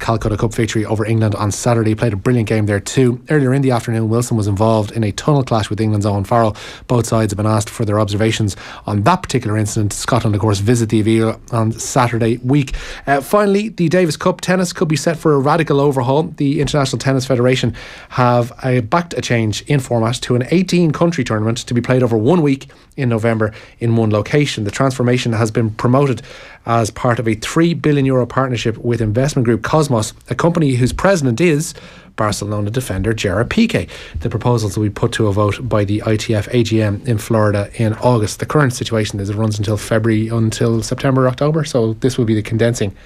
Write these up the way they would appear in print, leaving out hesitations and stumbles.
Calcutta Cup victory over England on Saturday. He played a brilliant game there too. Earlier in the afternoon, Wilson was involved in a tunnel clash with England's Owen Farrell. Both sides have been asked for their observations on that particular incident. Scotland, of course, visit the Avila on Saturday week. Finally, the Davis Cup tennis could be set for a radical overhaul. The International Tennis Federation have backed a change in format to an 18-country tournament to be played over 1 week in November in one location. The transformation has been promoted as part of a €3 billion partnership with investment group Cosmos, a company whose president is Barcelona defender Gerard Piqué. The proposals will be put to a vote by the ITF AGM in Florida in August. The current situation is it runs until September, October, so this will be the condensing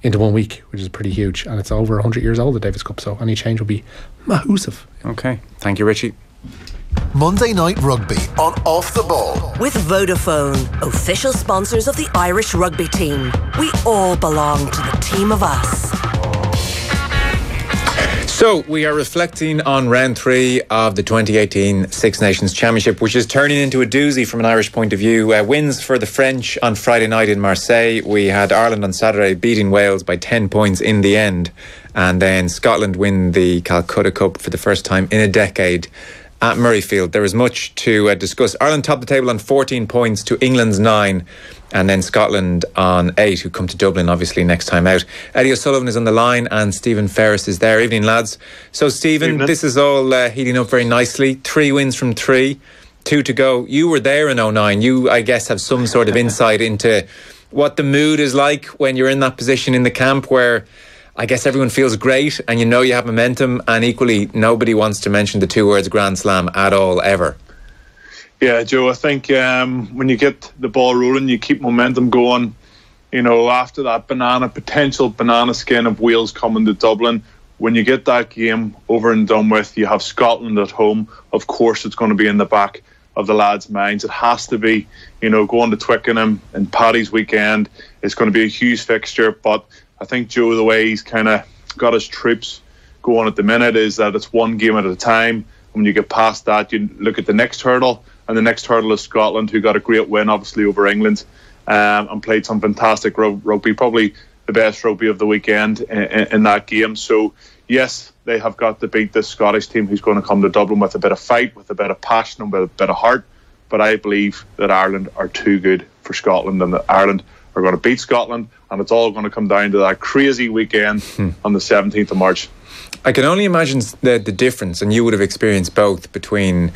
into 1 week, which is pretty huge, and it's over 100 years old, the Davis Cup, so any change will be massive. Okay, thank you, Richie. Monday Night Rugby on Off the Ball. With Vodafone, official sponsors of the Irish rugby team. We all belong to the team of us. So we are reflecting on round 3 of the 2018 Six Nations Championship, which is turning into a doozy from an Irish point of view. Wins for the French on Friday night in Marseille. We had Ireland on Saturday beating Wales by 10 points in the end. And then Scotland win the Calcutta Cup for the first time in a decade at Murrayfield. There is much to discuss. Ireland topped the table on 14 points to England's 9, and then Scotland on 8, who come to Dublin obviously next time out. Eddie O'Sullivan is on the line and Stephen Ferris is there. Evening, lads. So Stephen, this is all heating up very nicely. 3 wins from 3, 2 to go. You were there in 09. You, I guess, have some sort of insight into what the mood is like when you're in that position in the camp where I guess everyone feels great and you know you have momentum, and equally nobody wants to mention the 2 words Grand Slam at all, ever. Yeah, Joe, I think when you get the ball rolling, you keep momentum going. You know, after that potential banana skin of Wales coming to Dublin, when you get that game over and done with, you have Scotland at home. Of course, it's going to be in the back of the lads' minds. It has to be, you know, going to Twickenham and Paddy's weekend. It's going to be a huge fixture, but I think, Joe, the way he's kind of got his troops going at the minute is that it's one game at a time. When you get past that, you look at the next hurdle, and the next hurdle is Scotland, who got a great win, obviously, over England, and played some fantastic rugby, probably the best rugby of the weekend in that game. So, yes, they have got to beat this Scottish team who's going to come to Dublin with a bit of fight, with a bit of passion, and with a bit of heart. But I believe that Ireland are too good for Scotland, and that Ireland are going to beat Scotland, and it's all going to come down to that crazy weekend on the 17th of March. I can only imagine the difference, and you would have experienced both, between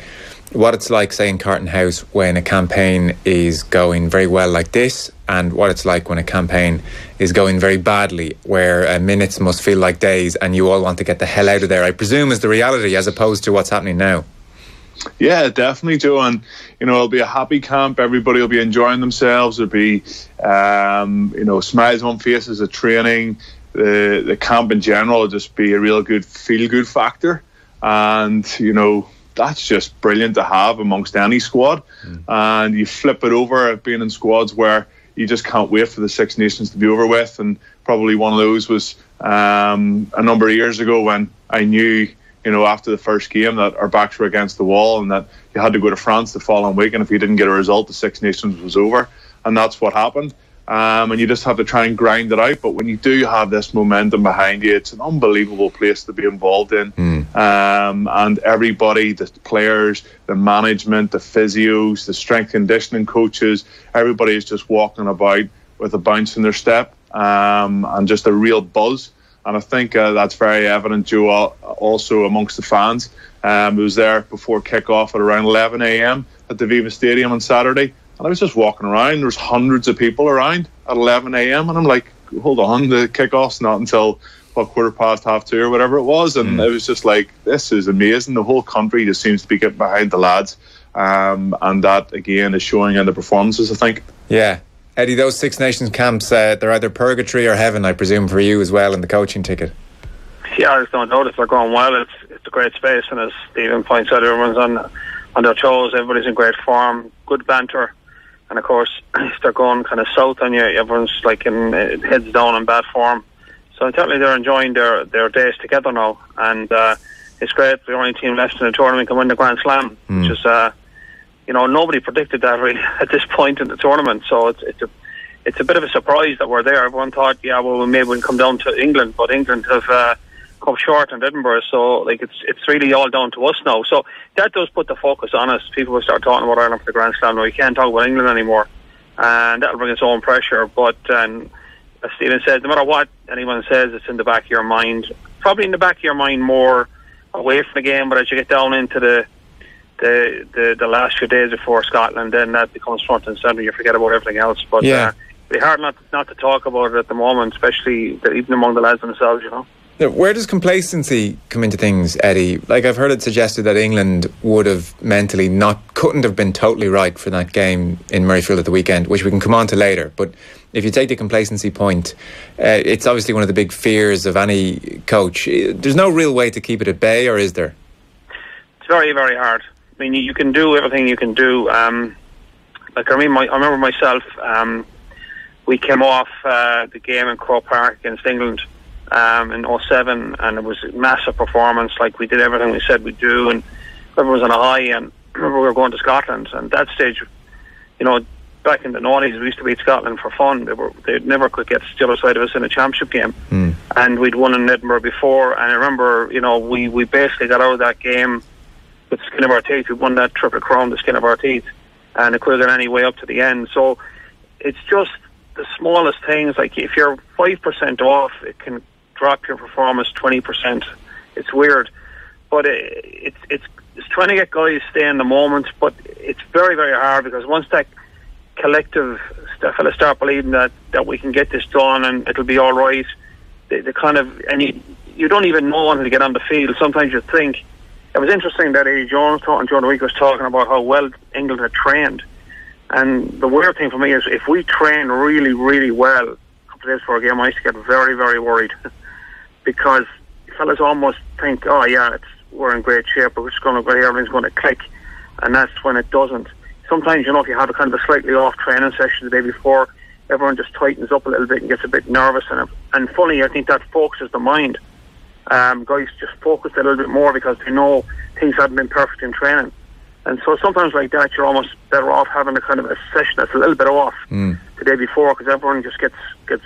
what it's like, say, in Carton House when a campaign is going very well like this, and what it's like when a campaign is going very badly, where minutes must feel like days and you all want to get the hell out of there, I presume, is the reality as opposed to what's happening now. Yeah, definitely, Joe. And, you know, it'll be a happy camp. Everybody will be enjoying themselves. There'll be, you know, smiles on faces at training. The camp in general will just be a real good feel-good factor. And, you know, that's just brilliant to have amongst any squad. And you flip it over at being in squads where you just can't wait for the Six Nations to be over with. And probably one of those was a number of years ago when I knew, you know, after the first game that our backs were against the wall and that you had to go to France the following week, and if you didn't get a result, the Six Nations was over. And that's what happened. And you just have to try and grind it out. But when you do have this momentum behind you, it's an unbelievable place to be involved in. And everybody, the players, the management, the physios, the strength conditioning coaches, everybody is just walking about with a bounce in their step and just a real buzz. And I think that's very evident, Joe, also amongst the fans. I was there before kick-off at around 11 a.m. at the Viva Stadium on Saturday. And I was just walking around. There was hundreds of people around at 11 a.m. And I'm like, hold on, the kick-off's not until, 2:15 or whatever it was. And it was just like, this is amazing. The whole country just seems to be getting behind the lads. And that, again, is showing in the performances, I think. Yeah. Eddie, those Six Nations camps, they're either purgatory or heaven, I presume, for you as well in the coaching ticket. Yeah, I just don't notice they're going well. It's a great space, and as Stephen points out, everyone's on their toes. Everybody's in great form, good banter, and of course, if they're going kind of south on you, everyone's like in heads down in bad form. So I'm telling you, they're enjoying their days together now, and it's great. The only team left in the tournament can win the Grand Slam, which is. You know, nobody predicted that really at this point in the tournament. So it's it's a bit of a surprise that we're there. Everyone thought, yeah, well, maybe we'll come down to England, but England have come short in Edinburgh, so like it's really all down to us now. So that does put the focus on us. People will start talking about Ireland for the Grand Slam now. We can't talk about England anymore, and that'll bring its own pressure. But as Stephen said, no matter what anyone says, it's in the back of your mind. Probably in the back of your mind more away from the game, but as you get down into the last few days before Scotland, then that becomes front and centre. You forget about everything else. But it'd be hard not to talk about it at the moment, especially even among the lads themselves, you know. Now, where does complacency come into things, Eddie? Like, I've heard it suggested that England would have mentally couldn't have been totally right for that game in Murrayfield at the weekend, which we can come on to later. But if you take the complacency point, it's obviously one of the big fears of any coach. There's no real way to keep it at bay, or is there? It's very, very hard. I mean, you can do everything you can do. I remember myself, we came off the game in Croke Park against England in 2007, and it was a massive performance. Like, we did everything we said we'd do, and everyone was on a high. And I remember we were going to Scotland, and at that stage, you know, back in the 90s, we used to beat Scotland for fun. They never could get to the other side of us in a championship game, and we'd won in Edinburgh before. And I remember, you know, we basically got out of that game with the skin of our teeth. We won that Triple Crown, the skin of our teeth, and it could have gone any way up to the end. So it's just the smallest things. Like, if you're 5% off, it can drop your performance 20%. It's weird, but it's trying to get guys stay in the moment. But it's very, very hard, because once that collective fellas start believing that we can get this done and it'll be all right, they kind of, and you don't even know until you get on the field. Sometimes you think. It was interesting that Eddie Jones during the week was talking about how well England had trained, and the weird thing for me is, if we train really, really well a couple of days before a game, I used to get very, very worried because fellas almost think, oh yeah, we're in great shape, but we're just going to go here, everything's going to click, and that's when it doesn't. Sometimes, you know, if you have a kind of a slightly off training session the day before, everyone just tightens up a little bit and gets a bit nervous, and funny, I think that focuses the mind. Guys just focus a little bit more because they know things haven't been perfect in training, and so sometimes like that, you're almost better off having a kind of a session that's a little bit off the day before, because everyone just gets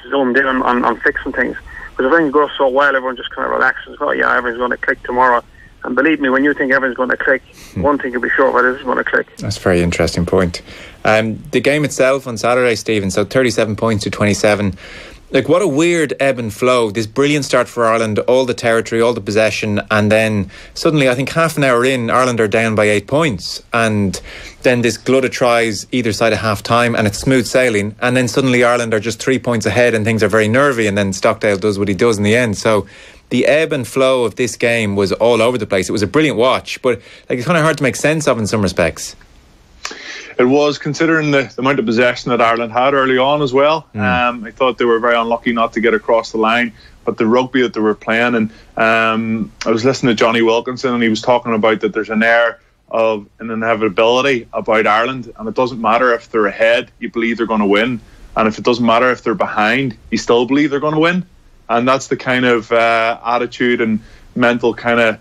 zoomed in on fixing things. Because if everything goes so well, everyone just kind of relaxes. Oh yeah, everything's going to click tomorrow. And believe me, when you think everything's going to click, one thing you'll be sure of, it is going to click. That's a very interesting point. The game itself on Saturday, Stephen, so 37 points to 27. Like, what a weird ebb and flow. This brilliant start for Ireland, all the territory, all the possession, and then suddenly, I think half an hour in, Ireland are down by 8 points, and then this glut of tries either side of half time, and it's smooth sailing, and then suddenly Ireland are just 3 points ahead and things are very nervy, and then Stockdale does what he does in the end. So the ebb and flow of this game was all over the place. It was a brilliant watch, but like, it's kind of hard to make sense of in some respects. It was, considering the amount of possession that Ireland had early on as well. I thought they were very unlucky not to get across the line, but the rugby that they were playing, and I was listening to Johnny Wilkinson, and he was talking about that there's an air of an inevitability about Ireland, and it doesn't matter if they're ahead, you believe they're going to win, and if it doesn't matter if they're behind, you still believe they're going to win. And that's the kind of attitude and mental kind of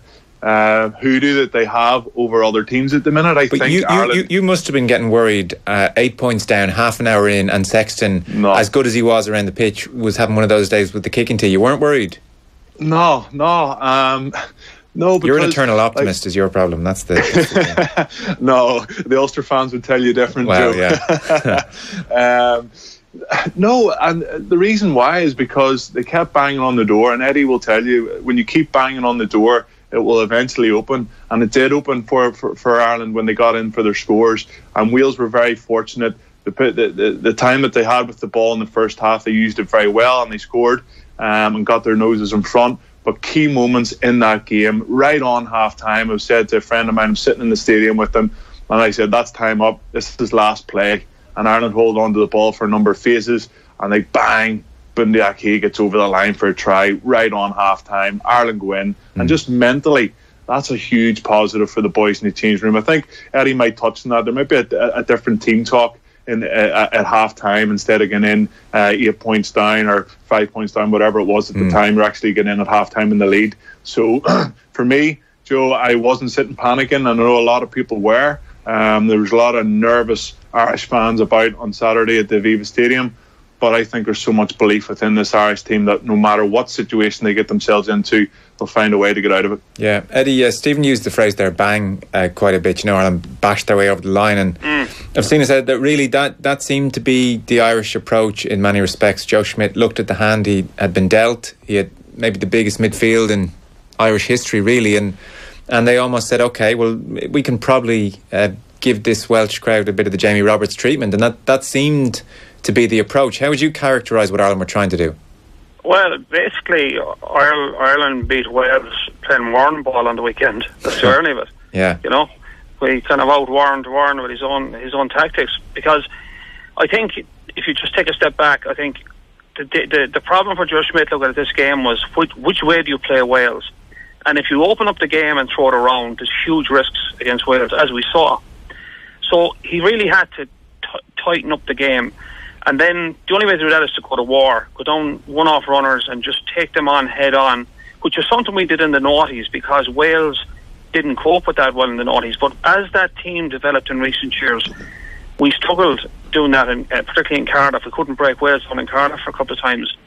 hoodoo that they have over other teams at the minute. I think you must have been getting worried 8 points down, half an hour in, and Sexton, as good as he was around the pitch, was having one of those days with the kicking tee. You weren't worried? No, because you're an eternal optimist, is your problem. That's the thing. No, the Ulster fans would tell you different. Well, yeah. No, and the reason why is because they kept banging on the door, and Eddie will tell you, when you keep banging on the door, it will eventually open, and it did open for Ireland when they got in for their scores. And Wales were very fortunate. The time that they had with the ball in the first half, they used it very well, and they scored and got their noses in front. But key moments in that game, right on half time, I've said to a friend of mine, I'm sitting in the stadium with them, and I said, that's time up, this is last play. And Ireland hold on to the ball for a number of phases, and they bang, Bundy Aki gets over the line for a try right on half time. Ireland go in, and just mentally, that's a huge positive for the boys in the change room. I think Eddie might touch on that. There might be a different team talk at half time, instead of getting in 8 points down or 5 points down, whatever it was at the time. You're actually getting in at half time in the lead. So for me, Joe, I wasn't sitting panicking. I know a lot of people were. There was a lot of nervous Irish fans about on Saturday at the Aviva Stadium, but I think there's so much belief within this Irish team that no matter what situation they get themselves into, they'll find a way to get out of it. Yeah, Eddie, Stephen used the phrase there, bang, quite a bit. Ireland bashed their way over the line, and I've seen it said that really that seemed to be the Irish approach in many respects. Joe Schmidt looked at the hand he had been dealt. He had maybe the biggest midfield in Irish history, really, and they almost said, okay, well, we can probably give this Welsh crowd a bit of the Jamie Roberts treatment, and that seemed to be the approach. How would you characterise what Ireland were trying to do? Well, basically, Ireland beat Wales playing Warren ball on the weekend. That's the irony of it. Yeah. We kind of out-Warren with his own tactics, because I think if you just take a step back, I think the problem for Joe Schmidt looking at this game was which way do you play Wales? And if you open up the game and throw it around, there's huge risks against Wales, as we saw. So he really had to tighten up the game. And then the only way to do that is to go to war, go down one-off runners and just take them on head on, which is something we did in the noughties, because Wales didn't cope with that well in the noughties. But as that team developed in recent years, we struggled doing that, particularly in Cardiff. We couldn't break Wales down in Cardiff for a couple of times.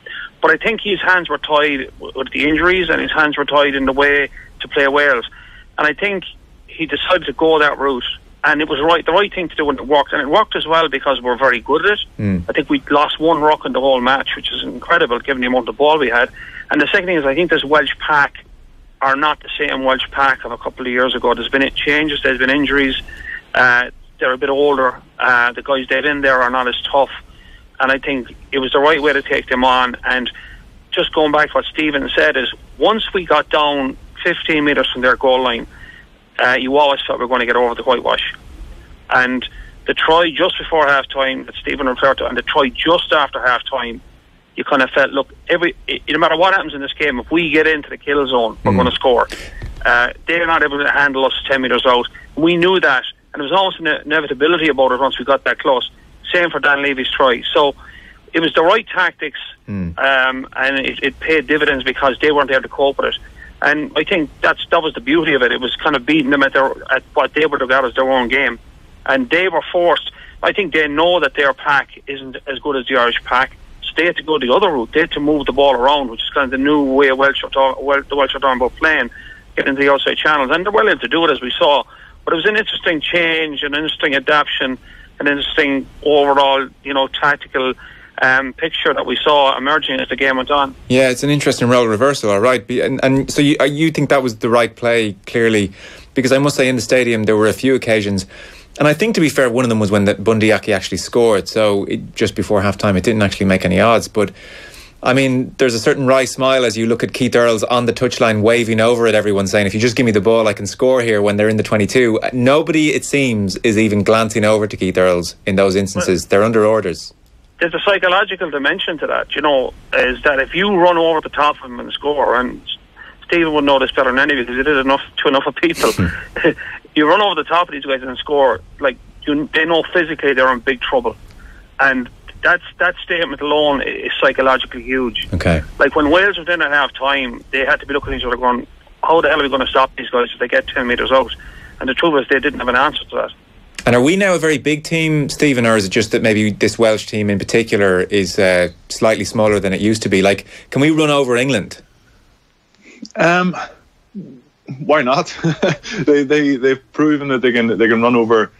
But I think his hands were tied with the injuries, and his hands were tied in the way to play Wales. And I think he decided to go that route. And it was the right thing to do, and it worked. And it worked as well because we're very good at it. I think we lost one ruck in the whole match, which is incredible given the amount of ball we had. And the second thing is, I think this Welsh pack are not the same Welsh pack of a couple of years ago. There's been changes, there's been injuries. They're a bit older. The guys they've in there are not as tough. And I think it was the right way to take them on. And just going back to what Stephen said is, once we got down 15 metres from their goal line, you always thought we were going to get over the whitewash. And the try just before half-time that Stephen referred to, and the try just after half-time, you kind of felt, look, no matter what happens in this game, if we get into the kill zone, we're going to score. They're not able to handle us 10 metres out. We knew that, and there was almost an inevitability about it once we got that close. Same for Dan Levy's try. So it was the right tactics, and it paid dividends because they weren't able to cope with it. And I think that was the beauty of it. It was kind of beating them at what they would regard as their own game. And they were forced. I think they know that their pack isn't as good as the Irish pack. So they had to go the other route. They had to move the ball around, which is kind of the new way the Welsh are talking about playing, getting into the outside channels. And they're well able to do it, as we saw. But it was an interesting change, an interesting adaptation, an interesting overall, tactical picture that we saw emerging as the game went on. Yeah, it's an interesting role reversal, all right. And so you think that was the right play, clearly, because I must say in the stadium there were a few occasions, and I think, to be fair, one of them was when Bundy Aki actually scored, so just before half-time it didn't actually make any odds. But I mean, there's a certain wry smile as you look at Keith Earls on the touchline waving over at everyone saying, if you just give me the ball I can score here, when they're in the 22. Nobody, it seems, is even glancing over to Keith Earls in those instances. They're under orders. There's a psychological dimension to that, is that if you run over the top of him and score, and Stephen would know this better than any because he did it to enough of people, you run over the top of these guys and score, they know physically they're in big trouble. And that statement alone is psychologically huge. Okay. Like when Wales were in at half time, they had to be looking at each other going, how the hell are we going to stop these guys if they get 10 metres out? And the truth is they didn't have an answer to that. And are we now a very big team, Stephen, or is it just that maybe this Welsh team in particular is slightly smaller than it used to be? Like, can we run over England? Why not? They've proven that they can run over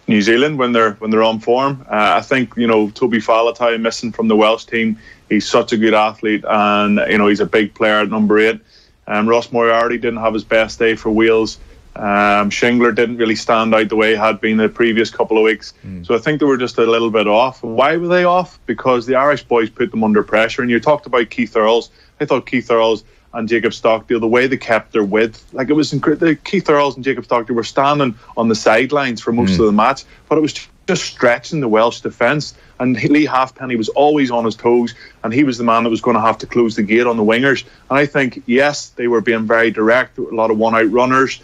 New Zealand when they're on form. I think Toby Faletau missing from the Welsh team. He's such a good athlete, and he's a big player at number 8. Ross Moriarty didn't have his best day for Wales. Shingler didn't really stand out the way he had been the previous couple of weeks. So I think they were just a little bit off. Why were they off? Because the Irish boys put them under pressure. And you talked about Keith Earls. I thought Keith Earls and Jacob Stockdale, the way they kept their width, it was incredible. Keith Earls and Jacob Stockdale were standing on the sidelines for most of the match, but it was just stretching the Welsh defence. And Lee Halfpenny was always on his toes, and he was the man that was going to have to close the gate on the wingers. And I think, yes, they were being very direct, a lot of one-out runners,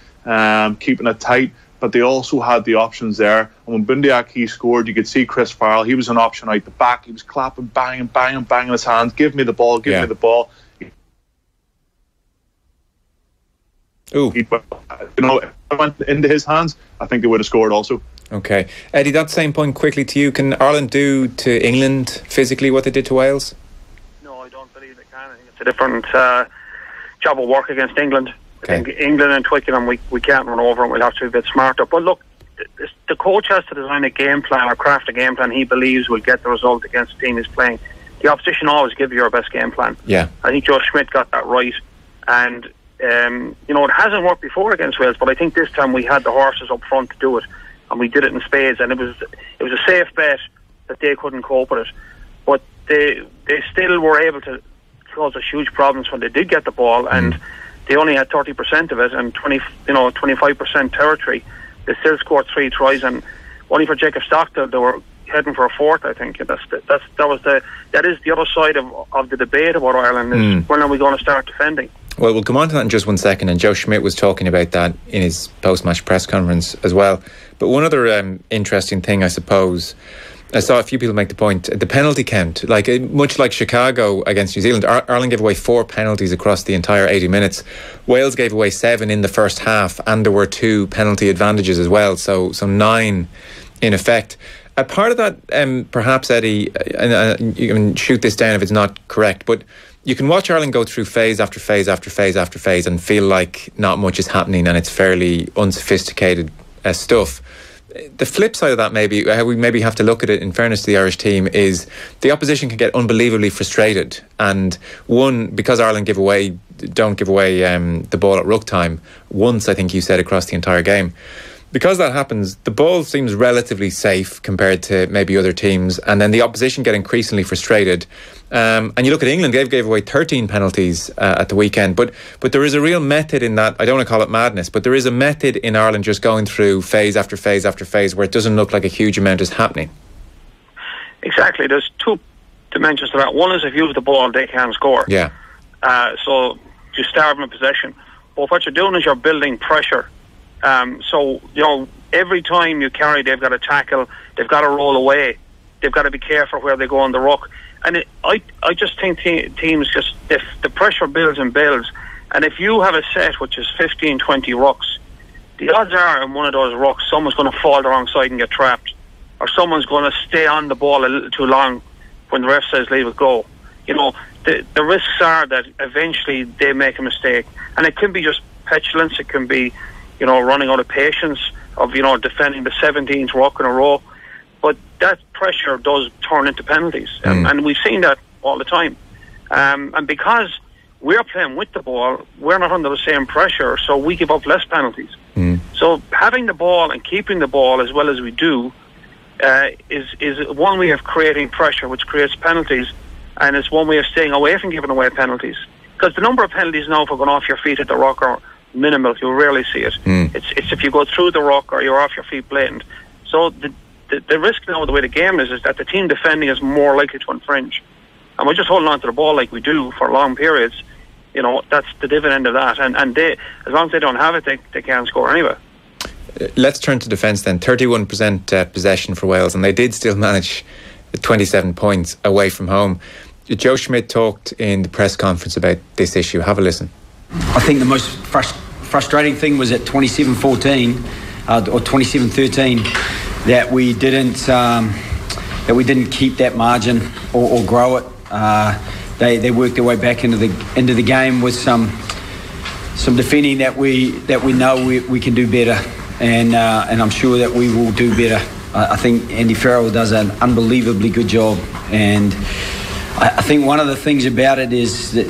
keeping it tight, but they also had the options there. And when Bundy Aki scored, you could see Chris Farrell. He was an option out the back. He was clapping, banging his hands. Give me the ball, give me the ball. Ooh. If it went into his hands, I think they would have scored also. Okay. Eddie, that same point quickly to you. Can Ireland do to England physically what they did to Wales? No, I don't believe they can. I think it's a different job of work against England. Okay. I think England and Twickenham, we can't run over and we'll have to be a bit smarter. But look, the coach has to design a game plan or craft a game plan he believes will get the result against the team he's playing. The opposition always give you your best game plan. Yeah. I think Joe Schmidt got that right. And, it hasn't worked before against Wales, but I think this time we had the horses up front to do it. And we did it in spades. And it was a safe bet that they couldn't cope with it. But they still were able to cause us huge problems when they did get the ball. And they only had 30% of it and 25% territory. They still scored 3 tries, and only for Jacob Stockdale they were heading for a fourth. I think that is the other side of the debate about Ireland. Is when are we going to start defending? Well, we'll come on to that in just one second, and Joe Schmidt was talking about that in his post-match press conference as well. But one other interesting thing, I suppose, I saw a few people make the point, the penalty count, much like Chicago against New Zealand, Ireland gave away 4 penalties across the entire 80 minutes. Wales gave away 7 in the first half, and there were 2 penalty advantages as well, so 9 in effect. A part of that, perhaps, Eddie, and you can shoot this down if it's not correct, but you can watch Ireland go through phase after phase after phase after phase and feel like not much is happening and it's fairly unsophisticated stuff. The flip side of that, maybe how we maybe have to look at it, in fairness to the Irish team, is the opposition can get unbelievably frustrated. And because Ireland don't give away the ball at ruck time once, I think you said, across the entire game. Because that happens, the ball seems relatively safe compared to maybe other teams, and then the opposition get increasingly frustrated. And you look at England; they gave away 13 penalties at the weekend. But there is a real method in that. I don't want to call it madness, but there is a method in Ireland just going through phase after phase after phase where it doesn't look like a huge amount is happening. Exactly. There's 2 dimensions to that. One is if you have the ball, they can score. Yeah. So you starve them in possession. But what you're doing is you're building pressure. So every time you carry, they've got to tackle, they've got to roll away, they've got to be careful where they go on the ruck. And I just think teams just, if the pressure builds and builds, and if you have a set which is 15, 20 rucks, the odds are in one of those rucks someone's going to fall the wrong side and get trapped, or someone's going to stay on the ball a little too long when the ref says leave it go. The risks are that eventually they make a mistake, and it can be just petulance, it can be running out of patience of defending the 17th ruck in a row. But that pressure does turn into penalties, and we've seen that all the time. And because we're playing with the ball, we're not under the same pressure, so we give up less penalties. So having the ball and keeping the ball as well as we do is one way of creating pressure, which creates penalties, and it's one way of staying away from giving away penalties. Because the number of penalties now for going off your feet at the ruck are minimal. You rarely see it. It's if you go through the ruck or you're off your feet blatant. So the risk now, the way the game is that the team defending is more likely to infringe, and we're just holding on to the ball like we do for long periods. That's the dividend of that, and they, as long as they don't have it, they can't score anyway. Let's turn to defence then. 31% possession for Wales, and they did still manage 27 points away from home. Joe Schmidt talked in the press conference about this issue. Have a listen. I think the most frustrating thing was at 27-14 or 27-13 that we didn't keep that margin or grow it. They worked their way back into the game with some defending that we know we can do better, and I'm sure that we will do better. I think Andy Ferris does an unbelievably good job, and I think one of the things about it is that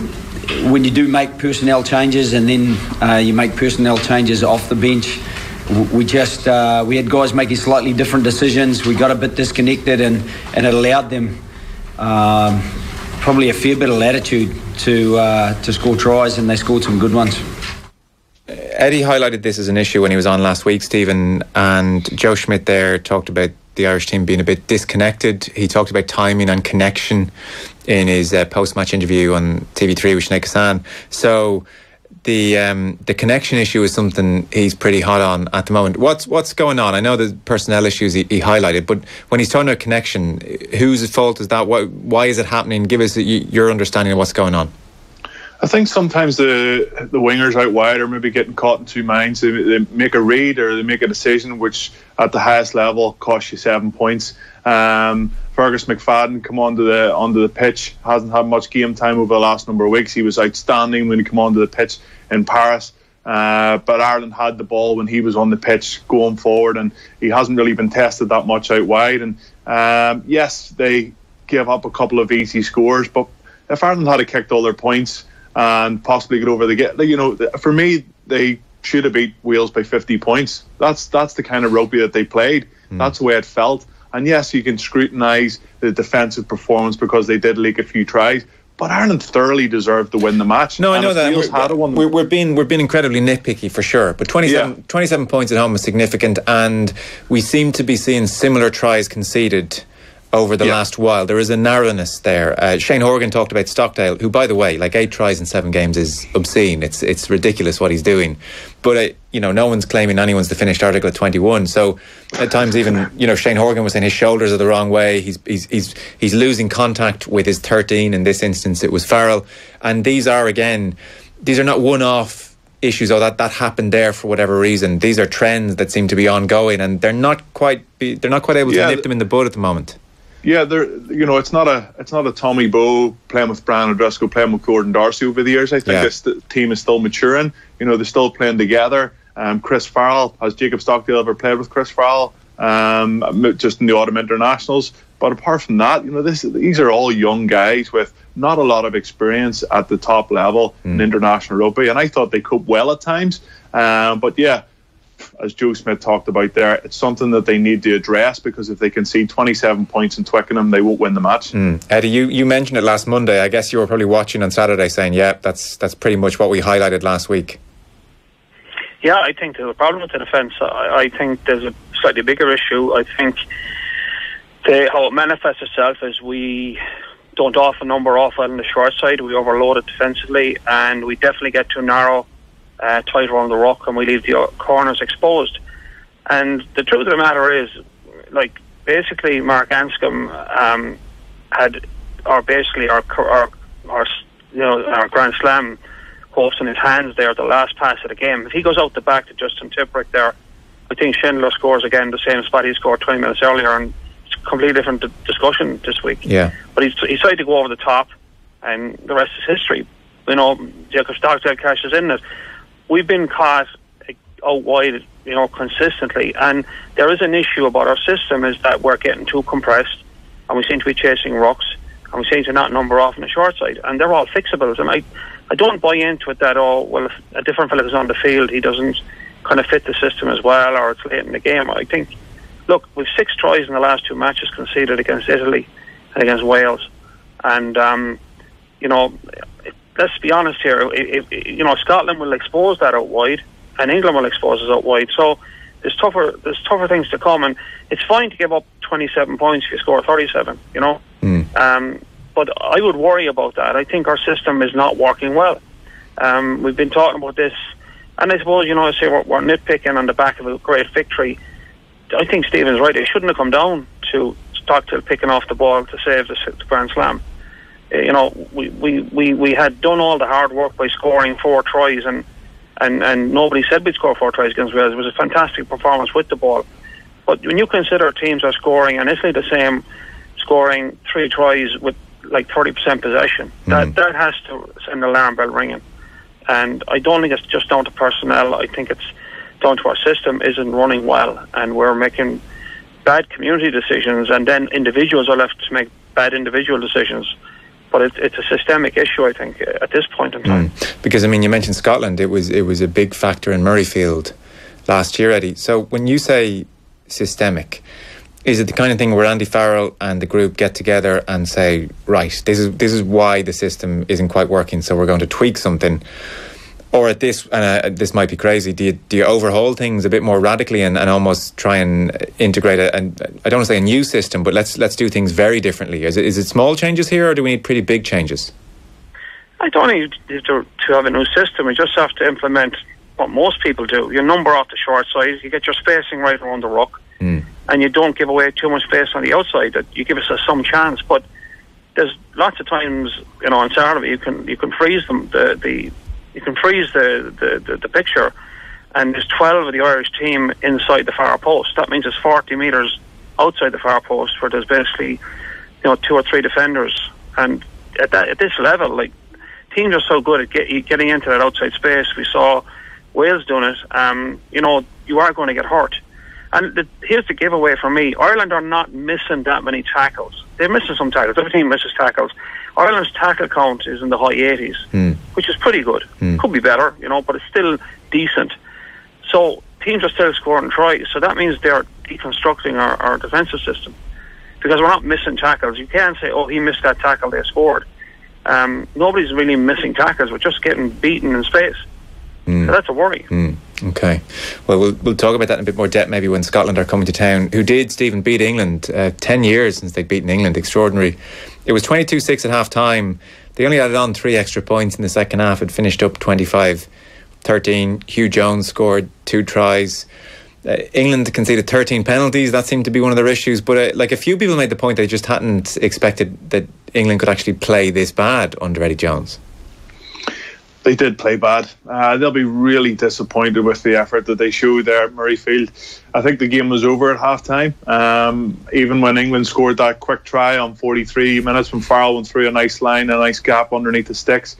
when you do make personnel changes and then you make personnel changes off the bench, we had guys making slightly different decisions. We got a bit disconnected, and it allowed them probably a fair bit of latitude to score tries, and they scored some good ones. Eddie highlighted this as an issue when he was on last week, Stephen, and Joe Schmidt there talked about the Irish team being a bit disconnected. He talked about timing and connection in his post-match interview on TV3 with Sinead Kassan. So the connection issue is something he's pretty hot on at the moment. What's going on? I know the personnel issues he highlighted, but when he's talking about connection, whose fault is that? Why is it happening? Give us your understanding of what's going on. I think sometimes the wingers out wide are maybe getting caught in two minds. They make a read or they make a decision which at the highest level costs you 7 points. Fergus McFadden come onto the pitch, hasn't had much game time over the last number of weeks. He was outstanding when he came onto the pitch in Paris, but Ireland had the ball when he was on the pitch going forward, and he hasn't really been tested that much out wide. And yes, they gave up a couple of easy scores, but if Ireland had kicked all their points and possibly get over the gate, for me, they should have beat Wales by 50 points. That's the kind of rugby that they played. That's the way it felt. And yes, you can scrutinise the defensive performance because they did leak a few tries, but Ireland thoroughly deserved to win the match. No, I know that. We're being incredibly nitpicky for sure, but 27 points at home is significant, and we seem to be seeing similar tries conceded over the last while. There is a narrowness there. Shane Horgan talked about Stockdale, who, by the way, 8 tries in 7 games is obscene. It's ridiculous what he's doing. But no one's claiming anyone's the finished article at 21. So at times, even Shane Horgan was saying his shoulders are the wrong way. He's losing contact with his 13. In this instance, it was Farrell. And these are not one-off issues. That happened there for whatever reason. These are trends that seem to be ongoing, and they're not quite able to nip them in the bud at the moment. Yeah, it's not a Tommy Bowe playing with Brian O'Driscoll, playing with Gordon Darcy over the years. I think this team is still maturing. They're still playing together. Chris Farrell, has Jacob Stockdale ever played with Chris Farrell? Just in the autumn internationals. But apart from that, these are all young guys with not a lot of experience at the top level in international rugby, and I thought they coped well at times. But yeah, as Joe Smith talked about there, it's something that they need to address, because if they concede 27 points in Twickenham, they won't win the match. Eddie, you mentioned it last Monday. I guess you were probably watching on Saturday saying, that's pretty much what we highlighted last week. Yeah, I think there's a problem with the defence. I think there's a slightly bigger issue. I think how it manifests itself is we don't often number off well on the short side. We overload it defensively, and we definitely get too narrow, tight around the ruck, and we leave the corners exposed. And the truth of the matter is, basically Mark Anscombe had our Grand Slam hopes in his hands there, the last pass of the game. If he goes out the back to Justin Tipuric there, I think Schindler scores again the same spot he scored 20 minutes earlier, and it's a completely different discussion this week. Yeah. But he decided to go over the top, and the rest is history. Jacob Stockdale cashes in it. We've been caught out wide, consistently, and there is an issue about our system, is that we're getting too compressed, and we seem to be chasing rucks, and we seem to not number off on the short side, and they're all fixables. And I don't buy into it that, if a different fellow is on the field, he doesn't kind of fit the system as well, or it's late in the game. I think, look, we've 6 tries in the last 2 matches conceded against Italy and against Wales, and let's be honest here. Scotland will expose that out wide, and England will expose us out wide. So there's tougher things to come, and it's fine to give up 27 points if you score 37. But I would worry about that. I think our system is not working well. We've been talking about this, and I suppose I say we're nitpicking on the back of a great victory. I think Stephen's right. It shouldn't have come down to Stockdale picking off the ball to save the Grand Slam. We had done all the hard work by scoring 4 tries, and nobody said we'd score 4 tries against Wales. It was a fantastic performance with the ball. But when you consider teams are scoring, and Italy the same, scoring 3 tries with 30% possession, that has to send the alarm bell ringing. And I don't think it's just down to personnel. I think it's down to our system isn't running well, and we're making bad community decisions, and then individuals are left to make bad individual decisions. But it's a systemic issue, I think, at this point in time. Because, you mentioned Scotland. It was a big factor in Murrayfield last year, Eddie. So when you say systemic, is it the kind of thing where Andy Farrell and the group get together and say, right, this is why the system isn't quite working, so we're going to tweak something? Or at this, and this might be crazy, do you overhaul things a bit more radically and almost try and integrate I don't want to say a new system, but let's do things very differently? Is it small changes here, or do we need pretty big changes? I don't need to have a new system. We just have to implement what most people do. You number off the short side, you get your spacing right around the ruck, and you don't give away too much space on the outside. That you give us some chance. But there's lots of times, on Saturday you can freeze them. You can freeze the picture, and there's 12 of the Irish team inside the far post. That means it's 40 metres outside the far post, where there's basically 2 or 3 defenders. And at this level, like, teams are so good at getting into that outside space. We saw Wales doing it. You are going to get hurt. And here's the giveaway for me. Ireland are not missing that many tackles. They're missing some tackles. Every team misses tackles. Ireland's tackle count is in the high 80s, which is pretty good. Could be better, but it's still decent. So teams are still scoring tries. So that means they're deconstructing our defensive system, because we're not missing tackles. You can't say, he missed that tackle, they scored. Nobody's really missing tackles. We're just getting beaten in space. So that's a worry. Okay. Well, we'll talk about that in a bit more depth maybe when Scotland are coming to town, who did, Stephen, beat England. 10 years since they'd beaten England. Extraordinary. It was 22-6 at half-time. They only added on 3 extra points in the second half. It finished up 25-13. Hugh Jones scored 2 tries. England conceded 13 penalties. That seemed to be one of their issues. But a few people made the point they just hadn't expected that England could actually play this bad under Eddie Jones. They did play bad. They'll be really disappointed with the effort that they showed there at Murrayfield. I think the game was over at half-time. Even when England scored that quick try on 43 minutes when Farrell went through a nice line, a nice gap underneath the sticks,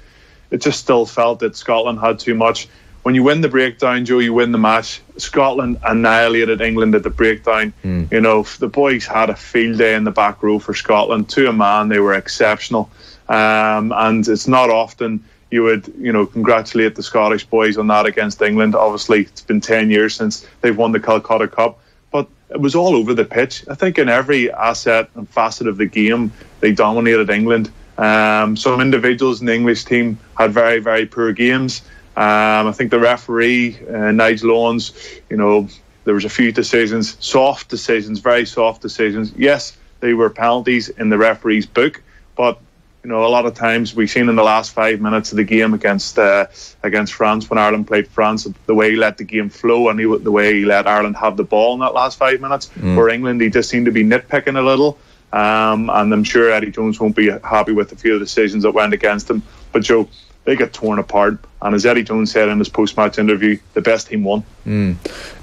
it just still felt that Scotland had too much. When you win the breakdown, Joe, you win the match. Scotland annihilated England at the breakdown. The boys had a field day in the back row for Scotland. To a man, they were exceptional. And it's not often you would, congratulate the Scottish boys on that against England. Obviously, it's been 10 years since they've won the Calcutta Cup, but it was all over the pitch. I think in every asset and facet of the game, they dominated England. Some individuals in the English team had very, very poor games. I think the referee, Nigel Owens, there was a few decisions, soft decisions, very soft decisions. Yes, they were penalties in the referee's book, but a lot of times we've seen in the last 5 minutes of the game against France, when Ireland played France, the way he let the game flow and the way he let Ireland have the ball in that last 5 minutes. For England, he just seemed to be nitpicking a little. And I'm sure Eddie Jones won't be happy with a few of the decisions that went against him. But Joe, they got torn apart. And as Eddie Jones said in his post-match interview, the best team won.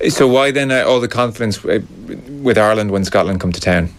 So why then all the confidence with Ireland when Scotland come to town?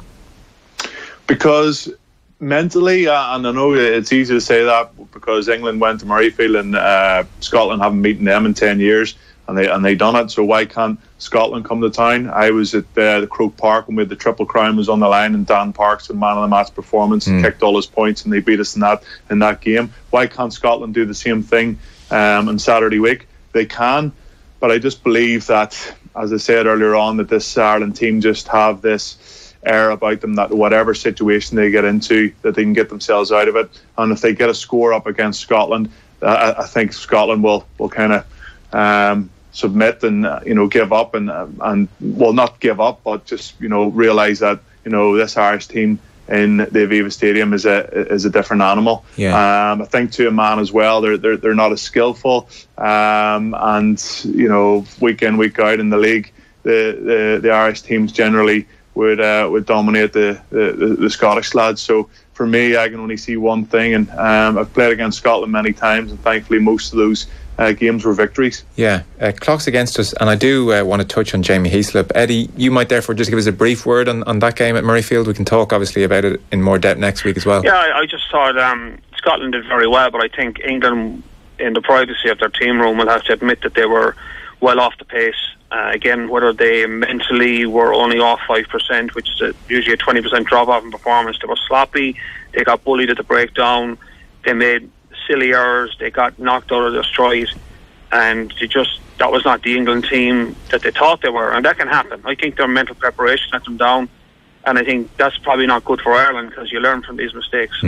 Because mentally, and I know it's easy to say that because England went to Murrayfield and Scotland haven't beaten them in 10 years, and they done it. So why can't Scotland come to town? I was at the Croke Park when we had the Triple Crown was on the line, and Dan Parks, man of the match performance, kicked all his points, and they beat us in that game. Why can't Scotland do the same thing on Saturday week? They can, but I just believe that, as I said earlier on, that this Ireland team just have this air about them that whatever situation they get into, that they can get themselves out of it. And if they get a score up against Scotland, I think Scotland will kind of submit and give up and well, not give up, but just realise that this Irish team in the Aviva Stadium is a different animal. I think to a man as well, they're not as skillful, and week in week out in the league, the Irish teams generally would dominate the Scottish lads. So for me, I can only see one thing, and I've played against Scotland many times, and thankfully most of those games were victories. Clock's against us, and I do want to touch on Jamie Heaslip. Eddie, you might therefore just give us a brief word on that game at Murrayfield. We can talk obviously about it in more depth next week as well. I just thought Scotland did very well, but I think England, in the privacy of their team room, will have to admit that they were well off the pace. Again, whether they mentally were only off 5%, which is usually a 20% drop off in performance. They were sloppy, they got bullied at the breakdown, they made silly errors, they got knocked out of their stride, and that was not the England team that they thought they were, and that can happen. I think their mental preparation let them down, and I think that's probably not good for Ireland, because you learn from these mistakes.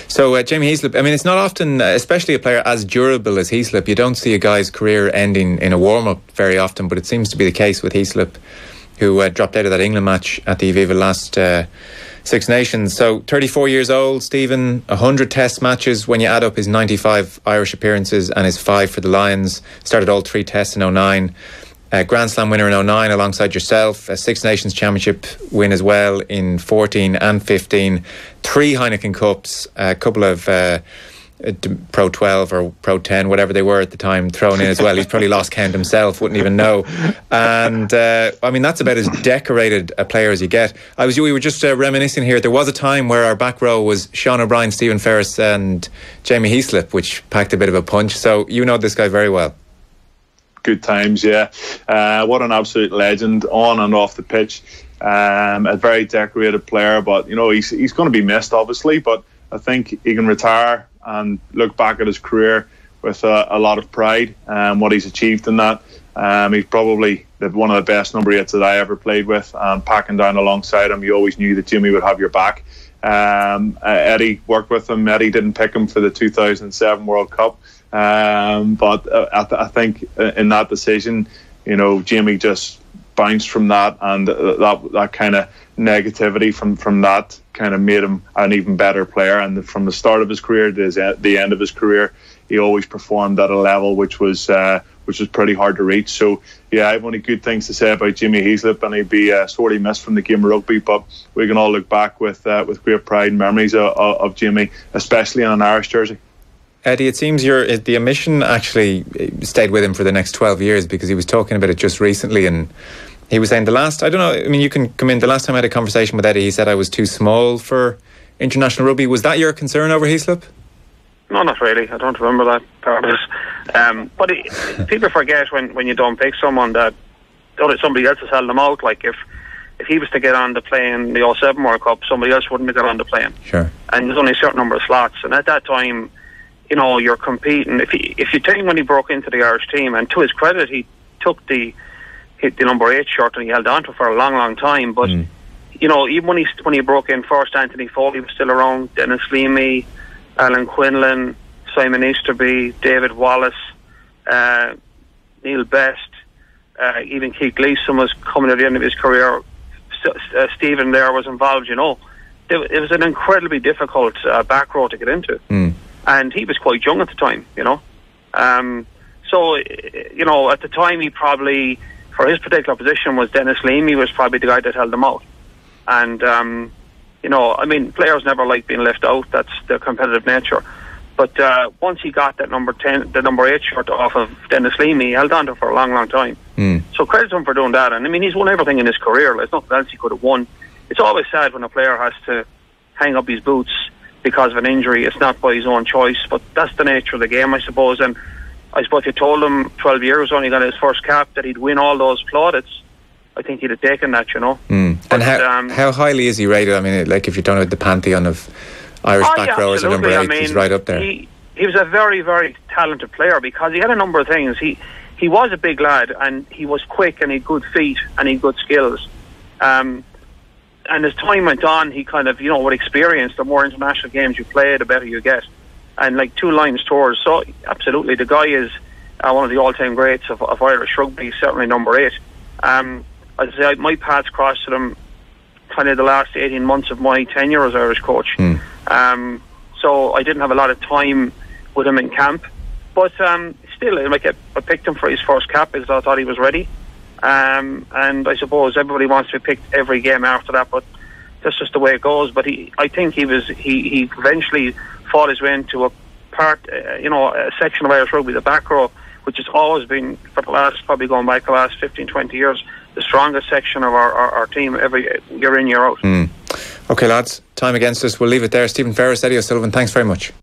So Jamie Heaslip, I mean, it's not often, especially a player as durable as Heaslip, you don't see a guy's career ending in a warm-up very often, but it seems to be the case with Heaslip, who dropped out of that England match at the Aviva last Six Nations. So 34 years old, Stephen, 100 test matches when you add up his 95 Irish appearances and his 5 for the Lions. Started all 3 tests in 2009. Grand Slam winner in 09 alongside yourself, a Six Nations Championship win as well in 14 and 15, 3 Heineken Cups, a couple of Pro 12 or Pro 10, whatever they were at the time, thrown in as well. He's probably lost count himself, wouldn't even know. And I mean, that's about as decorated a player as you get. We were just reminiscing here. There was a time where our back row was Sean O'Brien, Stephen Ferris and Jamie Heaslip, which packed a bit of a punch. So you know this guy very well. Good times, yeah. What an absolute legend on and off the pitch. A very decorated player, but you know, he's going to be missed, obviously, but I think he can retire and look back at his career with a lot of pride and what he's achieved in that. He's probably one of the best number 8s that I ever played with, and packing down alongside him, you always knew that Jimmy would have your back. Eddie worked with him. Eddie didn't pick him for the 2007 World Cup, but I think in that decision, you know, Jamie just bounced from that, and that kind of negativity from that kind of made him an even better player. And from the start of his career to the end of his career, he always performed at a level which was pretty hard to reach. So yeah, I have only good things to say about Jamie Heaslip, and he'd be sorely missed from the game of rugby, but we can all look back with great pride and memories of Jamie, especially in an Irish jersey. Eddie, it seems the omission actually stayed with him for the next 12 years, because he was talking about it just recently, and he was saying the last time I had a conversation with Eddie, he said I was too small for international rugby. Was that your concern over Heaslip? No, not really. I don't remember that part of it. But people forget when you don't pick someone that somebody else has held them out. Like if he was to get on the plane, the 07 World Cup, somebody else wouldn't have got on the plane. Sure. And there's only a certain number of slots. And at that time, you know, you're competing. If you take when he broke into the Irish team, and to his credit, he took the number 8 shirt and he held on to it for a long, long time. But you know, even when he broke in first, Anthony Foley was still around, Dennis Leamy, Alan Quinlan, Simon Easterby, David Wallace, Neil Best, even Keith Gleeson was coming at the end of his career. Stephen there was involved. You know, it was an incredibly difficult back row to get into, and he was quite young at the time. You know, so you know, at the time he probably, for his particular position, was Dennis Leamy was probably the guy that held them out. And you know, I mean, players never like being left out. That's their competitive nature. But once he got that number 10, the number 8 shirt off of Dennis Leamy, he held on to it for a long, long time. So credit to him for doing that. And I mean, he's won everything in his career. There's nothing else he could have won. It's always sad when a player has to hang up his boots because of an injury. It's not by his own choice, but that's the nature of the game, I suppose. And I suppose if you told him 12 years when he got his first cap that he'd win all those plaudits, I think he'd have taken that, you know. But, and how highly is he rated? I mean, like if you're talking about the pantheon of Irish back rowers at number 8, he's right up there. He was a very, very talented player because he had a number of things. He was a big lad, and he was quick, and he had good feet, and he had good skills. And as time went on, he kind of, you know, with experience, the more international games you play, the better you get. And like 2 lines tours, so absolutely, the guy is one of the all-time greats of Irish rugby, certainly number 8. I'd say my paths crossed with him kind of the last 18 months of my tenure as Irish coach. So I didn't have a lot of time with him in camp, but still, like, I picked him for his first cap because I thought he was ready. And I suppose everybody wants to be picked every game after that, but that's just the way it goes. But I think he eventually fought his way into a section of Irish rugby, the back row, which has always been, for the last, probably going back the last 15, 20 years, the strongest section of our team every year in, year out. OK, lads, time against us. We'll leave it there. Stephen Ferris, Eddie O'Sullivan, thanks very much.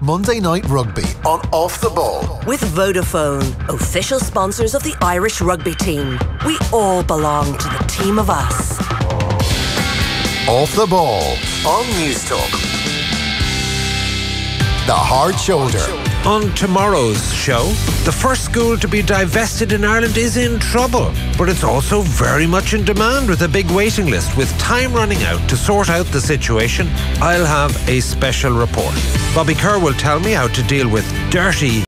Monday Night Rugby on Off the Ball. With Vodafone, official sponsors of the Irish rugby team. We all belong to the team of us. Off the Ball on News Talk. The Hard Shoulder. On tomorrow's show, the first school to be divested in Ireland is in trouble, but it's also very much in demand with a big waiting list. With time running out to sort out the situation, I'll have a special report. Bobby Kerr will tell me how to deal with dirty